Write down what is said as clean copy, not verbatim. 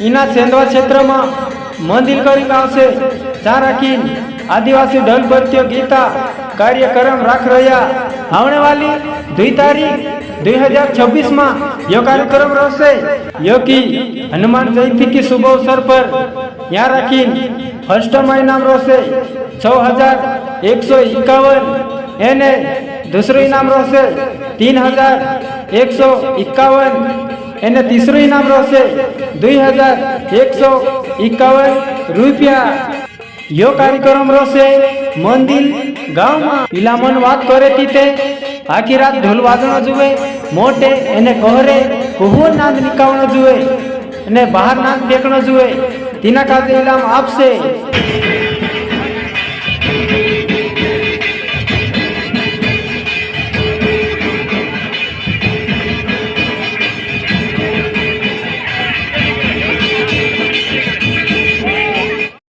इना सेंधवा क्षेत्र में मंदिर करी गांव से जहाँ रखी आदिवासी ढोल प्रतियोगिता कार्यक्रम रख रहा आने वाली 2 तारीख 2026 में यह कार्यक्रम रहશે यो की हनुमान जयंती की शुभ अवसर पर यहाँ रखी फर्स्ट इनाम रहશે 6151 एने दूसरो इनाम रहશે 3151 एने तीसरो इनाम रहશે 2151 रुपया। यो कार्यक्रम रहશે मंदिर गांव में पिलामन बात करे तीते आखी रात ढोल वाजणो जुए मोटे एने कहरे कुहुओ नाद निकावणो जुए ने बाहर नाद फेंकणो जुए तीना काजे इनाम आपसे।